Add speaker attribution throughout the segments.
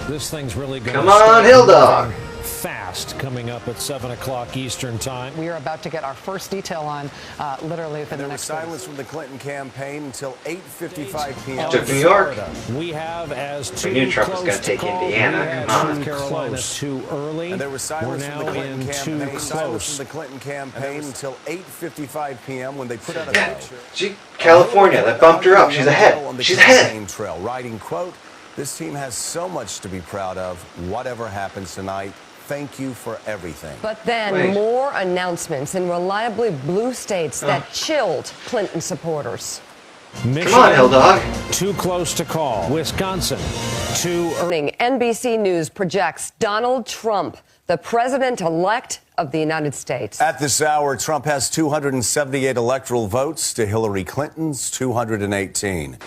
Speaker 1: This thing's really going
Speaker 2: Come on, Hill Dog.
Speaker 1: Fast coming up at 7 o'clock Eastern time.
Speaker 3: We are about to get our first detail on literally within the next.
Speaker 4: There was silence from the Clinton campaign until 8:55 p.m.
Speaker 2: Took New York.
Speaker 1: We have as two.
Speaker 2: We knew Trump was going to take Indiana. Come on.
Speaker 1: North Carolina too early.
Speaker 4: And there was silence
Speaker 1: We're
Speaker 4: from the
Speaker 1: now
Speaker 4: Clinton
Speaker 1: in
Speaker 4: campaign.
Speaker 1: too
Speaker 4: Silence
Speaker 1: close.
Speaker 4: from the Clinton campaign until 8:55 p.m. when they put out a picture.
Speaker 2: California, that bumped her up. She's ahead. She's ahead.
Speaker 4: Trail, writing, quote, "This team has so much to be proud of. Whatever happens tonight, thank you for everything."
Speaker 5: But then more announcements in reliably blue states that chilled Clinton supporters.
Speaker 1: Michigan,
Speaker 2: Come on, Hill Dog.
Speaker 1: Too close to call. Wisconsin, too early.
Speaker 5: NBC News projects Donald Trump, the president-elect of the United States.
Speaker 4: At this hour, Trump has 278 electoral votes to Hillary Clinton's 218.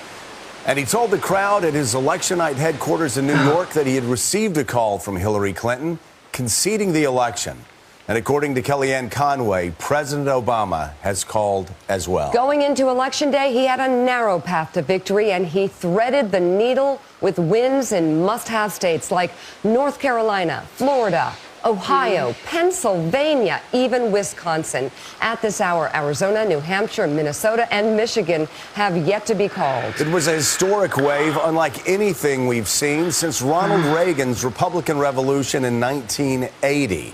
Speaker 4: And he told the crowd at his election night headquarters in New York that he had received a call from Hillary Clinton conceding the election. And according to Kellyanne Conway, President Obama has called as well.
Speaker 5: Going into Election Day, he had a narrow path to victory, and he threaded the needle with wins in must-have states like North Carolina, Florida, Ohio, Pennsylvania, even Wisconsin. At this hour, Arizona, New Hampshire, Minnesota, and Michigan have yet to be called.
Speaker 4: It was a historic wave, unlike anything we've seen since Ronald Reagan's Republican Revolution in 1980.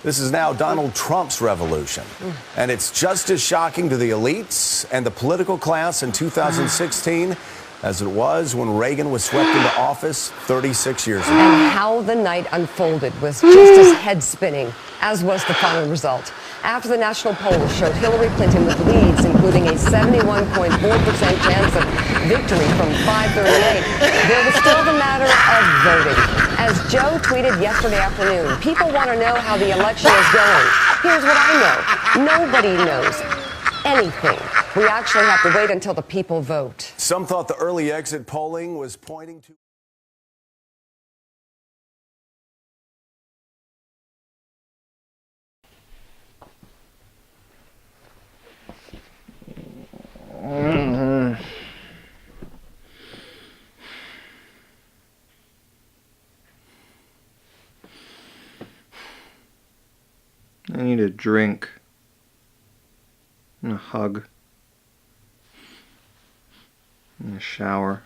Speaker 4: This is now Donald Trump's revolution. And it's just as shocking to the elites and the political class in 2016 as it was when Reagan was swept into office 36 years ago.
Speaker 5: And how the night unfolded was just as head-spinning as was the final result. After the national polls showed Hillary Clinton with leads, including a 71.4% chance of victory from 538, there was still the matter of voting. As Joe tweeted yesterday afternoon, people want to know how the election is going. Here's what I know. Nobody knows anything. We actually have to wait until the people vote.
Speaker 4: Some thought the early exit polling was pointing to...
Speaker 6: I need a drink and a hug and a shower,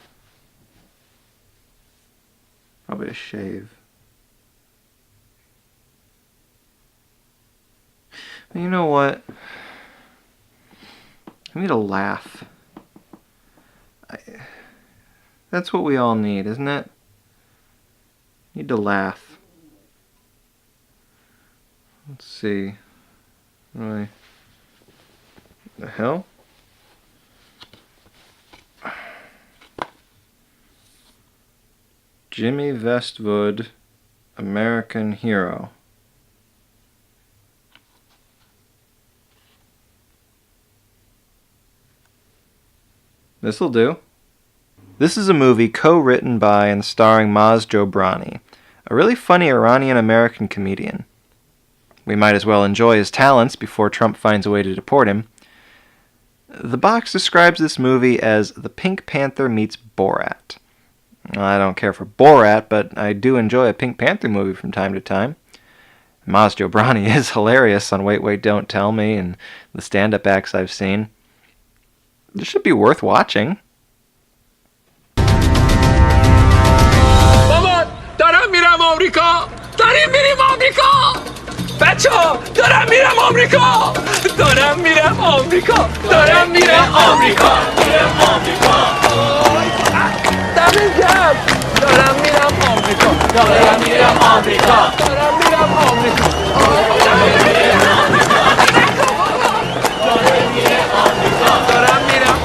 Speaker 6: probably a shave. But you know what? I need a laugh. That's what we all need, isn't it? Need to laugh. Let's see. Really? The hell? Jimmy Vestvood, American Hero. This'll do. This is a movie co-written by and starring Maz Jobrani, a really funny Iranian-American comedian. We might as well enjoy his talents before Trump finds a way to deport him. The box describes this movie as The Pink Panther meets Borat. I don't care for Borat, but I do enjoy a Pink Panther movie from time to time. Maz Jobrani is hilarious on Wait, Wait, Don't Tell Me and the stand-up acts I've seen. This should be worth watching.
Speaker 7: بابا دارم میرم آمریکا داریم میریم آمریکا بچه‌ها دارم میرم آمریکا دارم میرم آمریکا دارم میرم آمریکا میرم آمریکا دمت گرم دارم میرم آمریکا دارم میرم آمریکا دارم میرم آمریکا دارم میرم آمریکا دارم میرم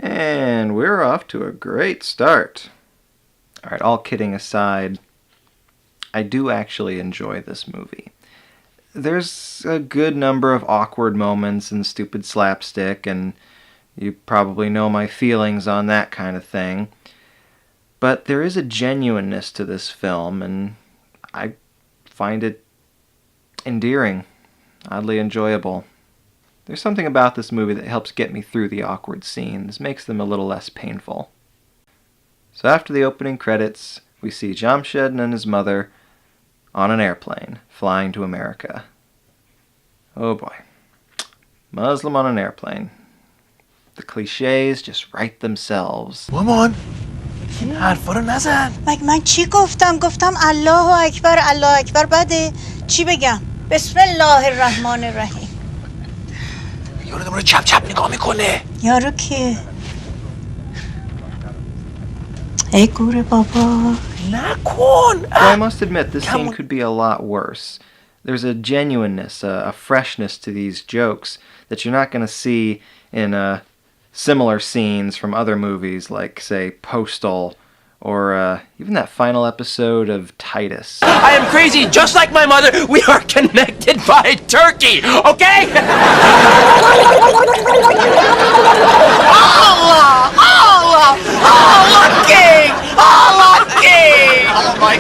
Speaker 6: And we're off to a great start. Alright, all kidding aside, I do actually enjoy this movie. There's a good number of awkward moments and stupid slapstick, and you probably know my feelings on that kind of thing. But there is a genuineness to this film, and I find it endearing, oddly enjoyable. There's something about this movie that helps get me through the awkward scenes, makes them a little less painful. So after the opening credits, we see Jamshed and his mother on an airplane, flying to America. Oh boy. Muslim on an airplane. The cliches just write themselves.
Speaker 8: مامان این حرفا رو نزن.
Speaker 9: مگه من چی گفتم الله اکبر بده چی بگم بسم الله الرحمن الرحیم.
Speaker 8: یارو داره چپ چپ نگاه میکنه.
Speaker 9: یارو کیه؟ ای گوره بابا.
Speaker 8: نکن.
Speaker 6: Well, I must admit, this scene could be a lot worse. There's a genuineness, a freshness to these jokes that you're not going to see in similar scenes from other movies like, say, Postal, or even that final episode of Titus.
Speaker 7: I am crazy, just like my mother. We are connected by Turkey, okay? Allah King! Oh my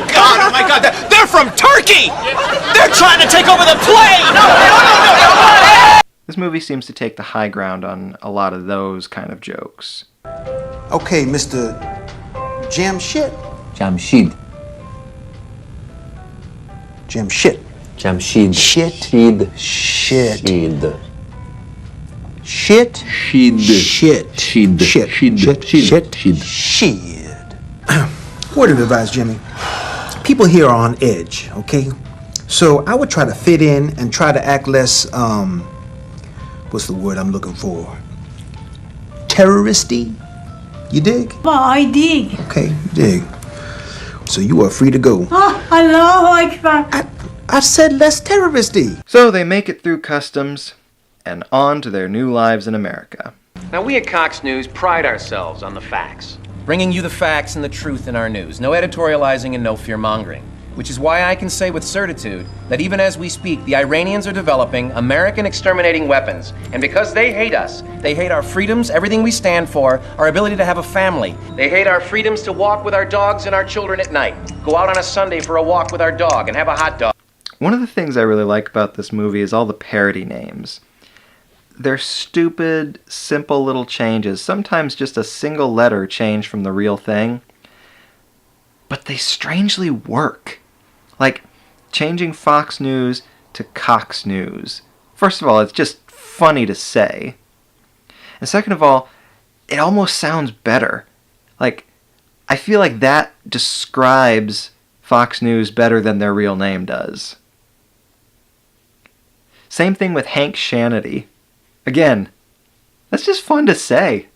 Speaker 7: God, they're from Turkey! They're trying to take over the plane! No.
Speaker 6: This movie seems to take the high ground on a lot of those kind of jokes.
Speaker 10: Okay, Mr. Jamshed.
Speaker 11: Jamshid.
Speaker 10: Jamshed.
Speaker 11: Jamshid.
Speaker 10: Shit.
Speaker 11: Shid.
Speaker 10: Shit.
Speaker 11: Shid.
Speaker 10: Shit.
Speaker 11: Shid.
Speaker 10: Shit.
Speaker 11: Shid.
Speaker 10: Shit.
Speaker 11: Shid.
Speaker 10: Shit.
Speaker 11: Shid.
Speaker 10: Shit. Word of advice, Jimmy. People here are on edge, okay? So I would try to fit in and try to act less, what's the word I'm looking for? Terroristy? You dig?
Speaker 9: I dig.
Speaker 10: Okay, you dig. So you are free to go.
Speaker 9: Allahu Akbar.
Speaker 10: I said less terroristy.
Speaker 6: So they make it through customs and on to their new lives in America.
Speaker 12: Now, we at Cox News pride ourselves on the facts. Bringing you the facts and the truth in our news. No editorializing and no fear-mongering. Which is why I can say with certitude that even as we speak, the Iranians are developing American exterminating weapons. And because they hate us, they hate our freedoms, everything we stand for, our ability to have a family. They hate our freedoms to walk with our dogs and our children at night. Go out on a Sunday for a walk with our dog and have a hot dog.
Speaker 6: One of the things I really like about this movie is all the parody names. They're stupid, simple little changes, sometimes just a single letter changed from the real thing. But they strangely work. Like changing Fox News to Cox News. First of all, it's just funny to say. And second of all, it almost sounds better. Like, I feel like that describes Fox News better than their real name does. Same thing with Hank Shanity. Again, that's just fun to say.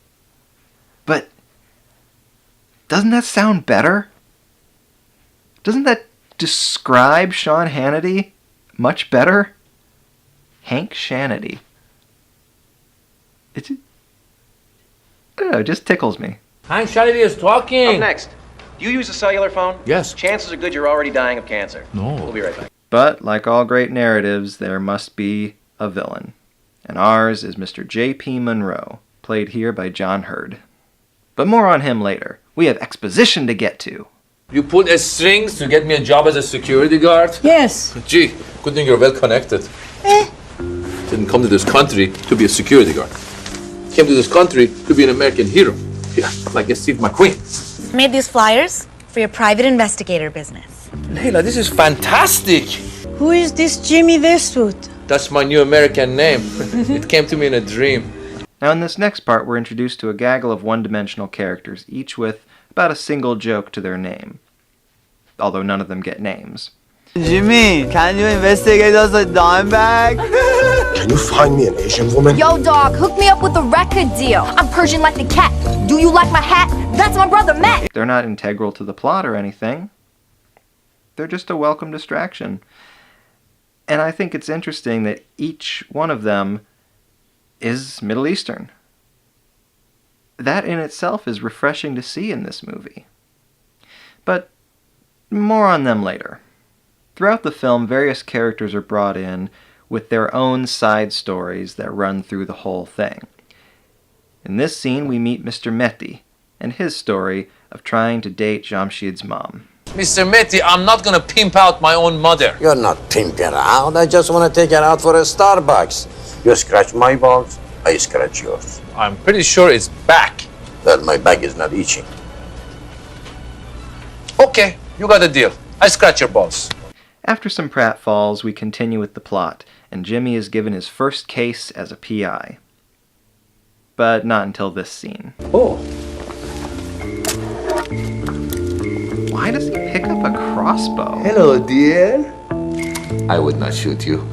Speaker 6: But doesn't that sound better? Doesn't that describe Sean Hannity much better? Hank Shanity. I don't know, it just tickles me.
Speaker 7: Hank Shanity is talking.
Speaker 12: Up next. Do you use a cellular phone?
Speaker 7: Yes.
Speaker 12: Chances are good you're already dying of cancer.
Speaker 7: No.
Speaker 12: We'll be right back.
Speaker 6: But, like all great narratives, there must be a villain. And ours is Mr. J.P. Monroe, played here by John Hurd. But more on him later. We have exposition to get to.
Speaker 7: You pulled strings to get me a job as a security guard?
Speaker 9: Yes.
Speaker 7: Gee, good thing you're well connected. Didn't come to this country to be a security guard. Came to this country to be an American hero. Yeah, like a Steve McQueen.
Speaker 9: Made these flyers for your private investigator business.
Speaker 7: Leila, this is fantastic.
Speaker 9: Who is this Jimmy Vestvood?
Speaker 7: That's my new American name. It came to me in a dream.
Speaker 6: Now in this next part, we're introduced to a gaggle of one-dimensional characters, each with about a single joke to their name. Although none of them get names.
Speaker 13: Jimmy, can you investigate us a dime bag?
Speaker 8: Can you find me an Asian woman?
Speaker 14: Yo, dog, hook me up with a record deal. I'm Persian like the cat. Do you like my hat? That's my brother Matt.
Speaker 6: They're not integral to the plot or anything. They're just a welcome distraction. And I think it's interesting that each one of them is Middle Eastern. That in itself is refreshing to see in this movie. But more on them later. Throughout the film, various characters are brought in with their own side stories that run through the whole thing. In this scene, we meet Mr. Mehdi, and his story of trying to date Jamshid's mom.
Speaker 8: Mr. Mehdi, I'm not gonna pimp out my own mother.
Speaker 15: You're not pimping her out. I just want to take her out for a Starbucks. You scratch my balls, I scratch yours.
Speaker 8: I'm pretty sure it's back.
Speaker 15: Well, my back is not itching.
Speaker 8: Okay, you got a deal. I scratch your balls.
Speaker 6: After some pratfalls, we continue with the plot, and Jimmy is given his first case as a PI. But not until this scene.
Speaker 15: Oh.
Speaker 6: Why does he pick up a crossbow?
Speaker 15: Hello, dear. I would not shoot you.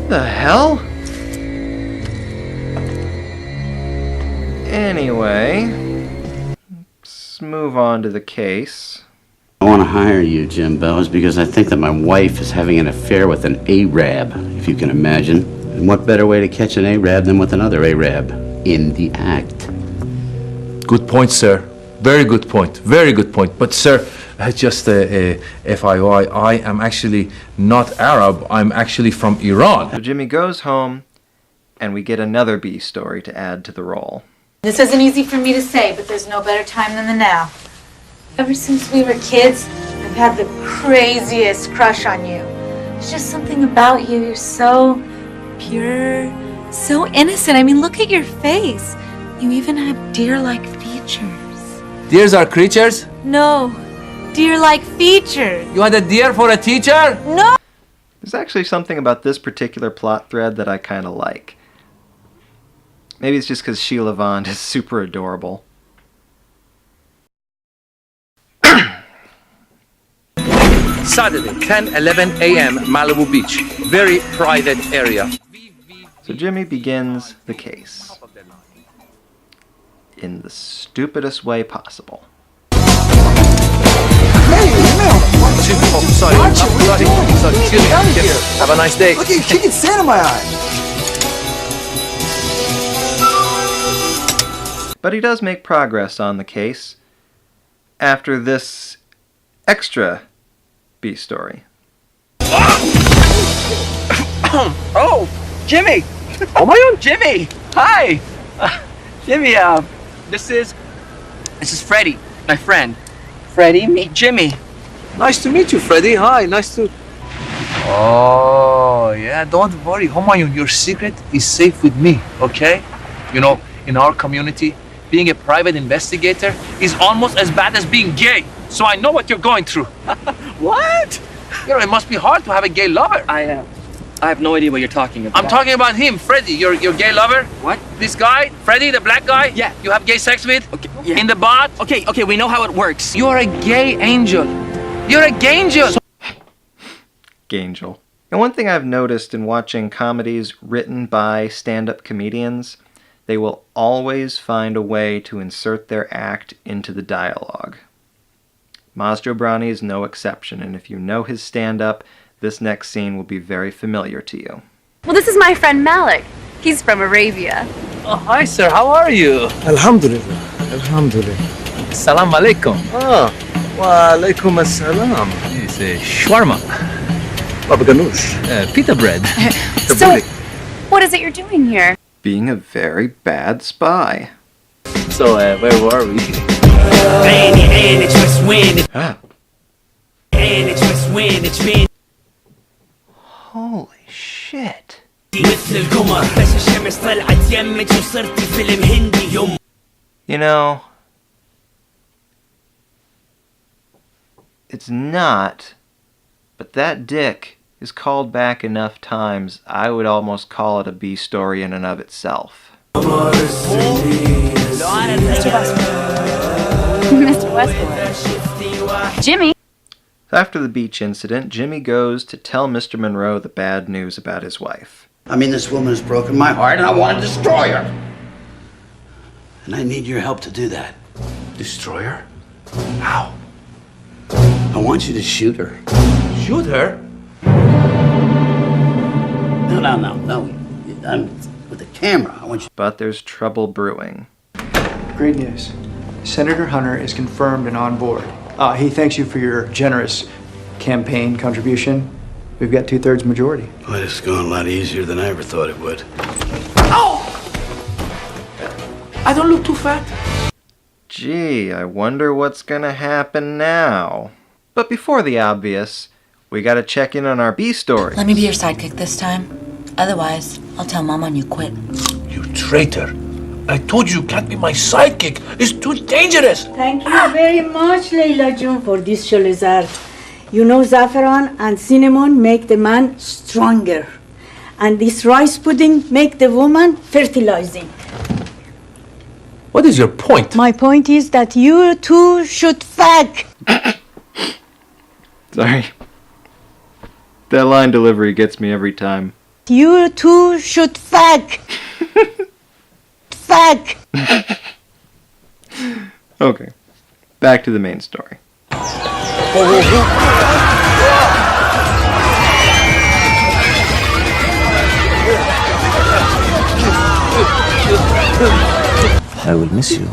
Speaker 6: The hell? Anyway, let's move on to the case.
Speaker 16: I want to hire you, Jim Bells, because I think that my wife is having an affair with an Arab, if you can imagine. And what better way to catch an Arab than with another Arab? In the act.
Speaker 17: Good point, sir. Very good point. Very good point. But, sir, just FYI, I am actually not Arab. I'm actually from Iran.
Speaker 6: So Jimmy goes home, and we get another B story to add to the role.
Speaker 18: This isn't easy for me to say, but there's no better time than the now. Ever since we were kids, I've had the craziest crush on you. There's just something about you. You're so pure, so innocent. I mean, look at your face. You even have deer-like features.
Speaker 17: Deers are creatures?
Speaker 18: No, deer-like features.
Speaker 17: You had a deer for a teacher?
Speaker 18: No!
Speaker 6: There's actually something about this particular plot thread that I kind of like. Maybe it's just because Sheila Vaughn is super adorable.
Speaker 19: Saturday, 10:11 a.m., Malibu Beach. Very private area.
Speaker 6: So Jimmy begins the case in the stupidest way possible.
Speaker 19: Sorry. Excuse me. Yes. Have a nice day.
Speaker 20: Look, you're kicking sand in my eye.
Speaker 6: But he does make progress on the case after this extra B story.
Speaker 21: Oh, Jimmy! Oh my God, Jimmy! Hi, Jimmy. This is Freddie, my friend. Freddie, meet Jimmy.
Speaker 19: Nice to meet you, Freddie. Hi, nice to... Oh, yeah, don't worry, Humayun, your secret is safe with me, okay? You know, in our community, being a private investigator is almost as bad as being gay. So I know what you're going through. What? You know, it must be hard to have a gay lover.
Speaker 21: I have no idea what you're talking about.
Speaker 19: I'm talking about him, Freddie, your gay lover.
Speaker 21: What?
Speaker 19: This guy, Freddie, the black guy?
Speaker 21: Yeah.
Speaker 19: You have gay sex with?
Speaker 21: Okay, yeah.
Speaker 19: In the bar?
Speaker 21: Okay, we know how it works.
Speaker 19: You're a gay angel. You're a gay angel.
Speaker 6: Gangel. And one thing I've noticed in watching comedies written by stand-up comedians, they will always find a way to insert their act into the dialogue. Maz Jobrani is no exception, and if you know his stand-up, this next scene will be very familiar to you.
Speaker 14: Well, this is my friend Malik. He's from Arabia.
Speaker 19: Oh, hi, sir. How are you?
Speaker 20: Alhamdulillah. Alhamdulillah.
Speaker 19: Salam alaikum.
Speaker 20: Ah,
Speaker 19: wa alaikum assalam. It's a shawarma.
Speaker 20: Baba Ganoush.
Speaker 19: Pita bread.
Speaker 14: So, what is it you're doing here?
Speaker 6: Being a very bad spy.
Speaker 19: So, where were we?
Speaker 6: Holy shit. You know, it's not, but that dick is called back enough times, I would almost call it a B story in and of itself.
Speaker 14: Mr. Westvood. Jimmy.
Speaker 6: After the beach incident, Jimmy goes to tell Mr. Monroe the bad news about his wife.
Speaker 16: I mean, this woman has broken my heart, and I want to destroy her. And I need your help to do that.
Speaker 19: Destroy her? How?
Speaker 16: I want you to shoot her.
Speaker 19: Shoot her?
Speaker 16: No. I'm with the camera. I want you.
Speaker 6: But there's trouble brewing.
Speaker 22: Great news. Senator Hunter is confirmed and on board. He thanks you for your generous campaign contribution. We've got 2/3 majority.
Speaker 16: Well, it's going a lot easier than I ever thought it would.
Speaker 19: Oh! I don't look too fat.
Speaker 6: Gee, I wonder what's gonna happen now. But before the obvious, we gotta check in on our B story.
Speaker 2: Let me be your sidekick this time. Otherwise, I'll tell Mama you quit.
Speaker 19: You traitor. I told you can't be my sidekick. It's too dangerous.
Speaker 9: Thank you very much, Leila June, for this cholezard. You know saffron and cinnamon make the man stronger. And this rice pudding make the woman fertilizing.
Speaker 19: What is your point?
Speaker 9: My point is that you two should fuck.
Speaker 6: Sorry. That line delivery gets me every time.
Speaker 9: You two should fuck. Fuck.
Speaker 6: Okay. Back to the main story.
Speaker 20: I will miss you.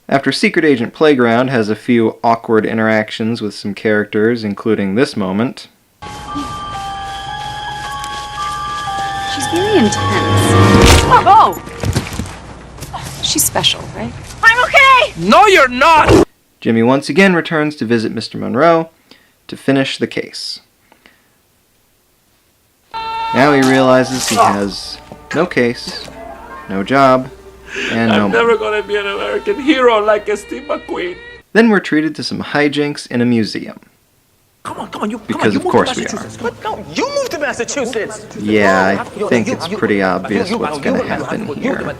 Speaker 6: After Secret Agent Playground has a few awkward interactions with some characters, including this moment.
Speaker 3: She's very intense. Oh! She's special, right?
Speaker 18: I'm okay!
Speaker 19: No, you're not!
Speaker 6: Jimmy once again returns to visit Mr. Monroe to finish the case. Now he realizes he has no case, no job, and no
Speaker 7: I'm
Speaker 6: money.
Speaker 7: never gonna be an American hero like Steve McQueen.
Speaker 6: Then we're treated to some hijinks in a museum.
Speaker 8: Come on, you.
Speaker 6: Because
Speaker 8: you
Speaker 6: of course we are.
Speaker 8: What? No, you moved to Massachusetts.
Speaker 6: Yeah, I think it's pretty obvious what's going to happen here.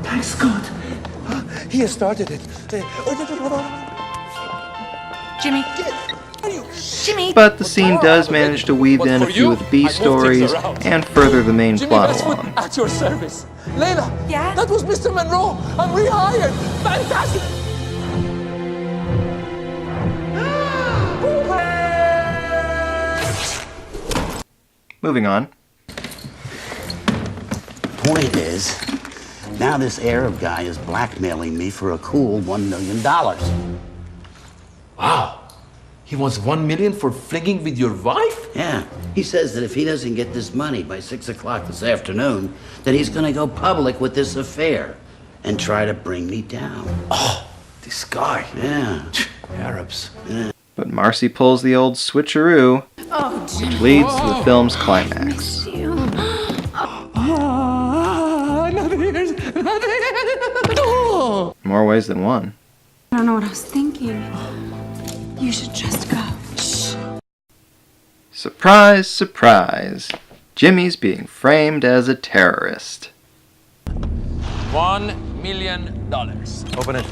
Speaker 8: Thanks God. He has started it.
Speaker 3: Jimmy. Jimmy.
Speaker 6: But the scene does manage to weave in a few of the B stories and further the main plot along.
Speaker 7: At your service. Layla.
Speaker 3: Yeah?
Speaker 7: That was Mr. Monroe. I'm rehired. Fantastic.
Speaker 6: Moving on.
Speaker 16: Point is, now this Arab guy is blackmailing me for a cool $1 million.
Speaker 19: Wow. He wants $1 million for flinging with your wife?
Speaker 16: Yeah. He says that if he doesn't get this money by 6 o'clock this afternoon, then he's gonna go public with this affair and try to bring me down.
Speaker 19: Oh, this guy.
Speaker 16: Yeah.
Speaker 19: Arabs.
Speaker 16: Yeah.
Speaker 6: But Marcy pulls the old switcheroo, which leads to the film's climax. More ways than one.
Speaker 3: I don't know what I was thinking. You should just go. Shh.
Speaker 6: Surprise, surprise. Jimmy's being framed as a terrorist.
Speaker 7: $1 million.
Speaker 4: Open it.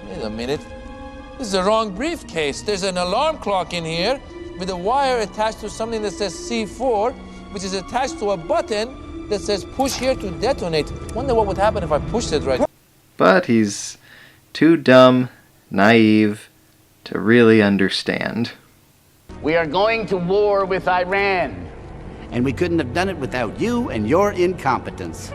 Speaker 7: Wait a minute. This is the wrong briefcase. There's an alarm clock in here with a wire attached to something that says C4, which is attached to a button that says push here to detonate. Wonder what would happen if I pushed it right.
Speaker 6: But he's too dumb, naive, to really understand.
Speaker 16: We are going to war with Iran. And we couldn't have done it without you and your incompetence.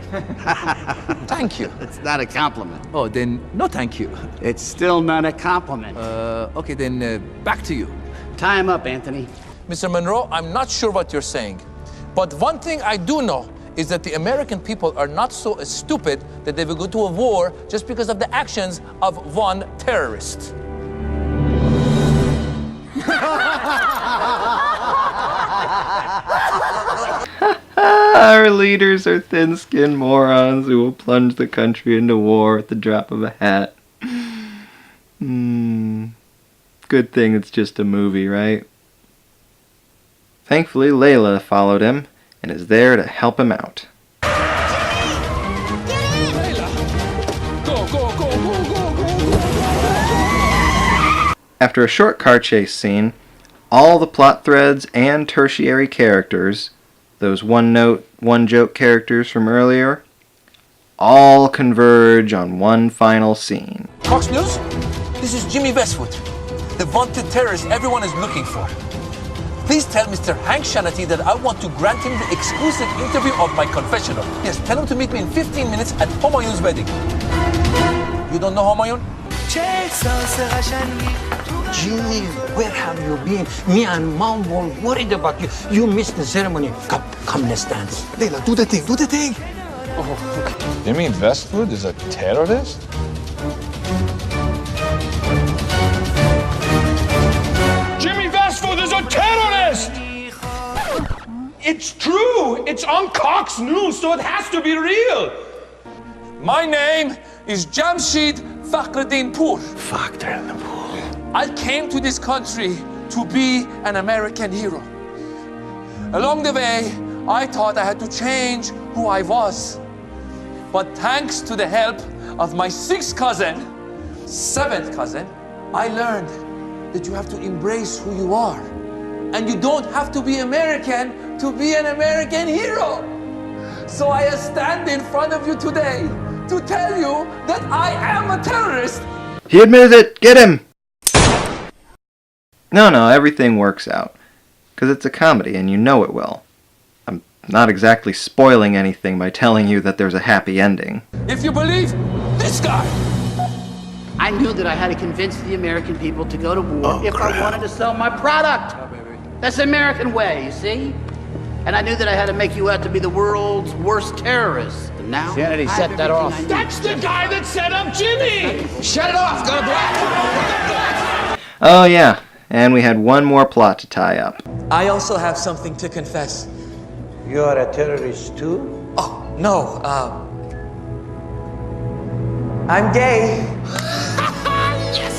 Speaker 19: Thank you.
Speaker 16: It's not a compliment.
Speaker 19: Oh, then no thank you.
Speaker 16: It's still not a compliment.
Speaker 19: Okay, then back to you.
Speaker 16: Tie him up, Anthony.
Speaker 7: Mr. Monroe, I'm not sure what you're saying. But one thing I do know is that the American people are not so stupid that they will go to a war just because of the actions of one terrorist.
Speaker 6: Our leaders are thin-skinned morons who will plunge the country into war at the drop of a hat. Good thing it's just a movie, right? Thankfully, Layla followed him and is there to help him out. After a short car chase scene, all the plot threads and tertiary characters, those one-note, one-joke characters from earlier, all converge on one final scene.
Speaker 7: Fox News, this is Jimmy Vestvood, the wanted terrorist everyone is looking for.
Speaker 19: Please tell Mr. Hank Shanity that I want to grant him the exclusive interview of my confessional. Yes, tell him to meet me in 15 minutes at Homayun's wedding. You don't know Homayun?
Speaker 15: Jimmy, where have you been? Me and Mom were worried about you. You missed the ceremony. Come, let's dance.
Speaker 8: Leila, do the thing, do the thing.
Speaker 1: Oh. You mean Vestvood is a terrorist?
Speaker 7: Jimmy Vestvood is a terrorist! It's true! It's on Cox News, so it has to be real! My name is Jamshid Fakhreddin Pur. I came to this country to be an American hero. Along the way, I thought I had to change who I was. But thanks to the help of my 6th cousin, 7th cousin, I learned that you have to embrace who you are. And you don't have to be American to be an American hero. So I stand in front of you today to tell you that I am a terrorist.
Speaker 6: He admitted it! Get him! No, everything works out. Because it's a comedy, and you know it will. I'm not exactly spoiling anything by telling you that there's a happy ending.
Speaker 7: If you believe this guy!
Speaker 5: I knew that I had to convince the American people to go to war if I wanted to sell my product. That's the American way, you see? And I knew that I had to make you out to be the world's worst terrorist. And now,
Speaker 15: Kennedy, set that off.
Speaker 7: That's the guy that set up Jimmy!
Speaker 8: Shut it off, got a black.
Speaker 6: Oh yeah, and we had one more plot to tie up.
Speaker 23: I also have something to confess.
Speaker 15: You are a terrorist too?
Speaker 23: Oh, no, I'm gay.
Speaker 7: Yes!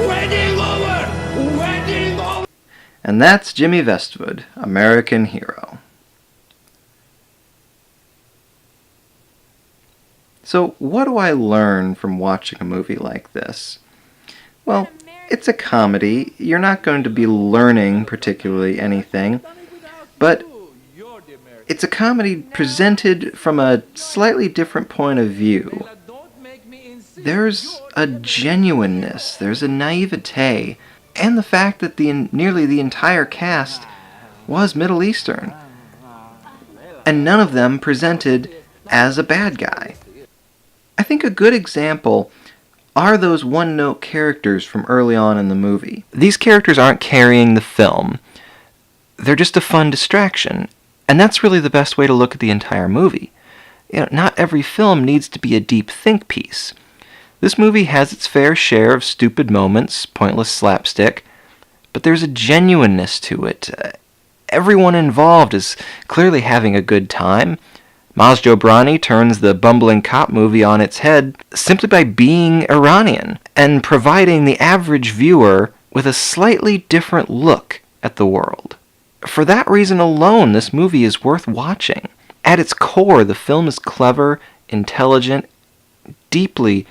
Speaker 7: Wedding over! Wedding over!
Speaker 6: And that's Jimmy Vestvood, American Hero. So what do I learn from watching a movie like this? Well, it's a comedy. You're not going to be learning particularly anything, but it's a comedy presented from a slightly different point of view. There's a genuineness, there's a naivete, and the fact that nearly the entire cast was Middle Eastern, and none of them presented as a bad guy. I think a good example are those one-note characters from early on in the movie. These characters aren't carrying the film. They're just a fun distraction, and that's really the best way to look at the entire movie. Not every film needs to be a deep think piece. This movie has its fair share of stupid moments, pointless slapstick, but there's a genuineness to it. Everyone involved is clearly having a good time. Maz Jobrani turns the bumbling cop movie on its head simply by being Iranian and providing the average viewer with a slightly different look at the world. For that reason alone, this movie is worth watching. At its core, the film is clever, intelligent, deeply,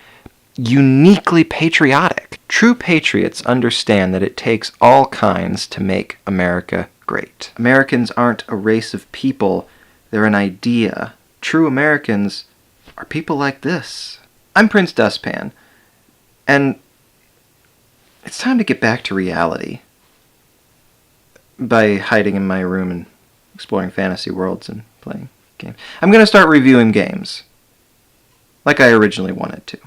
Speaker 6: uniquely patriotic. True patriots understand that it takes all kinds to make America great. Americans aren't a race of people, they're an idea. True Americans are people like this. I'm Prince Dustpan, and it's time to get back to reality. By hiding in my room and exploring fantasy worlds and playing games. I'm going to start reviewing games, like I originally wanted to.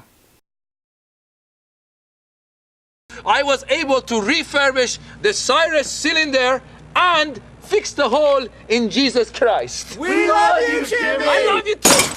Speaker 7: I was able to refurbish the Cyrus cylinder and fix the hole in Jesus Christ.
Speaker 8: We love you, Jimmy!
Speaker 7: I love you too!